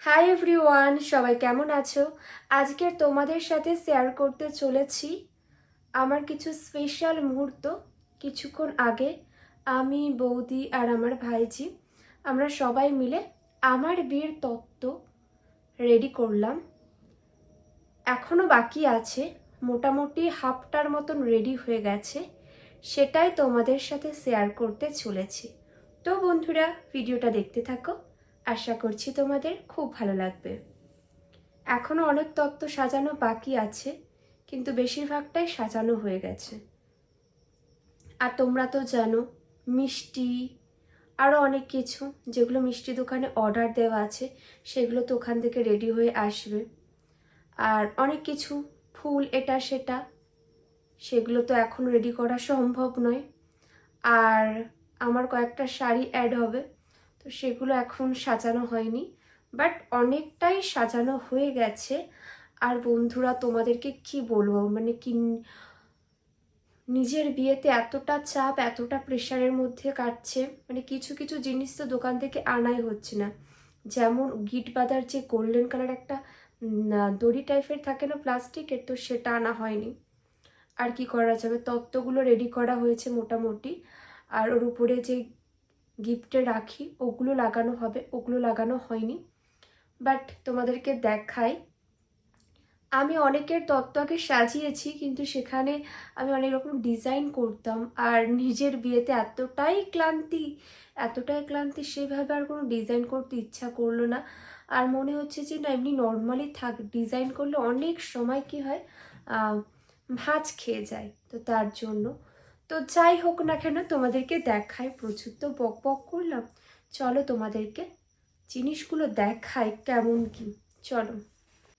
Hi everyone, সবাই কেমন আছো? আজকের তোমাদের সাথে শেয়ার করতে চলেছি আমার কিছু স্পেশাল মুহূর্ত। কিছুক্ষণ আগে আমি, বৌদি আর আমার ভাইজি আমরা সবাই মিলে আমার বিয়ের তত্ত্ব রেডি করলাম। এখনও বাকি আছে, মোটামুটি হাফটার মতন রেডি হয়ে গেছে। সেটাই তোমাদের সাথে শেয়ার করতে চলেছি। তো বন্ধুরা, ভিডিওটা দেখতে থাকো, আশা করছি তোমাদের খুব ভালো লাগবে। এখনও অনেক তত্ত্ব সাজানো বাকি আছে, কিন্তু বেশিরভাগটাই সাজানো হয়ে গেছে। আর তোমরা তো জানো, মিষ্টি আরও অনেক কিছু যেগুলো মিষ্টি দোকানে অর্ডার দেওয়া আছে সেগুলো তো ওখান থেকে রেডি হয়ে আসবে। আর অনেক কিছু ফুল এটা সেটা, সেগুলো তো এখন রেডি করা সম্ভব নয়। আর আমার কয়েকটা শাড়ি অ্যাড হবে, তো সেগুলো এখন সাজানো হয়নি, বাট অনেকটাই সাজানো হয়ে গেছে। আর বন্ধুরা, তোমাদেরকে কি বলবো, মানে কি, নিজের বিয়েতে এতটা চাপ, এতটা প্রেশারের মধ্যে কাটছে, মানে কিছু কিছু জিনিস তো দোকান থেকে আনাই হচ্ছে না। যেমন গিট বাঁধার যে গোল্ডেন কালার একটা দড়ি টাইপের থাকে না প্লাস্টিকের, তো সেটা আনা হয়নি। আর কি করা যাবে, তত্ত্বগুলো রেডি করা হয়েছে মোটামুটি। আর ওর উপরে যে গিফটে রাখি ওগুলো লাগানো হবে, ওগুলো লাগানো হয়নি। বাট তোমাদেরকে দেখাই, আমি অনেকের তত্ত্ব আগে সাজিয়েছি, কিন্তু সেখানে আমি অনেক রকম ডিজাইন করতাম। আর নিজের বিয়েতে এতটাই ক্লান্তি সেভাবে আর কোনো ডিজাইন করতে ইচ্ছা করলো না। আর মনে হচ্ছে যে না, এমনি নর্মালি থাক, ডিজাইন করলে অনেক সময় কি হয়, ভাঁজ খেয়ে যায়, তো তার জন্য। তো যাই হোক না কেন, তোমাদেরকে দেখাই। প্রচুর তো বক বক করলাম, চলো তোমাদেরকে জিনিসগুলো দেখাই কেমন কি। চলো,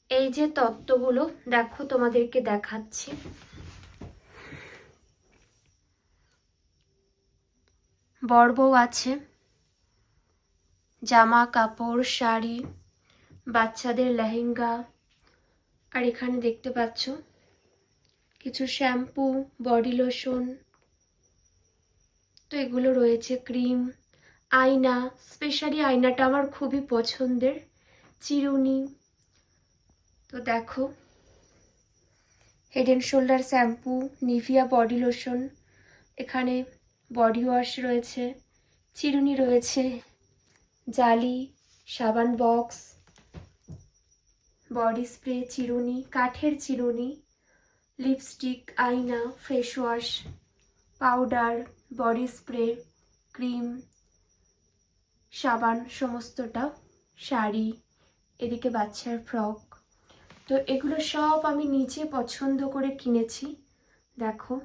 এই যে তত্ত্বগুলো দেখো, তোমাদেরকে দেখাচ্ছি। বর বউ আছে, জামা কাপড়, শাড়ি, বাচ্চাদের লেহেঙ্গা। আর এখানে দেখতে পাচ্ছ কিছু শ্যাম্পু, বডি লোশন, তো এগুলো রয়েছে, ক্রিম, আয়না। স্পেশালি আয়নাটা আমার খুবই পছন্দের, চিরুনি। তো দেখো, head and shoulder shampoo, Nivea body lotion, এখানে বডি ওয়াশ রয়েছে, চিরুনি রয়েছে, জালি, সাবান বক্স, বডি স্প্রে, চিরুনি, কাঠের চিরুনি, লিপস্টিক, আয়না, face wash, powder, body spray, cream, সাবান, সমস্তটা, শাড়ি, এদিকে বাচ্চার ফ্রক। তো এগুলো সব আমি নিজে পছন্দ করে কিনেছি, দেখো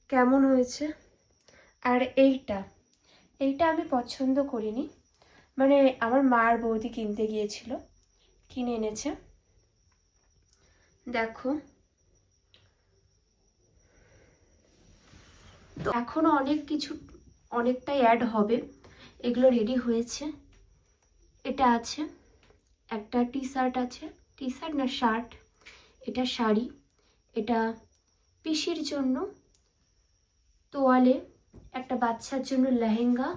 কেমন হয়েছে। আর এইটা আমি পছন্দ করিনি, মানে আমার মা আর বৌদি কিনতে গিয়েছিল, কিনে এনেছে। দেখো, তো এখনো অনেক কিছু, অনেকটাই অ্যাড হবে। এগুলো রেডি হয়েছে, এটা আছে, একটা টি শার্ট আছে, টি শার্ট না শার্ট, এটা শাড়ি, এটা পিসির জন্য তোয়ালে, একটা বাচ্চার জন্য লেহেঙ্গা।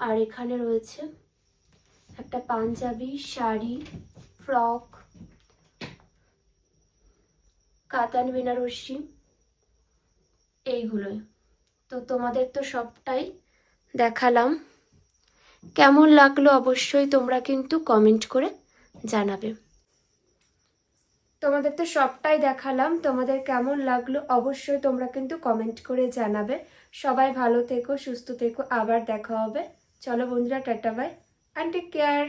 আর এখানে রয়েছে একটা পাঞ্জাবি, শাড়ি, ফ্রক, কাতান বেনারসি, এইগুলোই। তো তোমাদের তো সবটাই দেখালাম, কেমন লাগলো অবশ্যই তোমরা কিন্তু কমেন্ট করে জানাবে। তোমাদের তো সবটাই দেখালাম, তোমাদের কেমন লাগলো অবশ্যই তোমরা কিন্তু কমেন্ট করে জানাবে। সবাই ভালো থেকো, সুস্থ থেকো, আবার দেখা হবে। চলো বন্ধুরা, tata bye, and take care.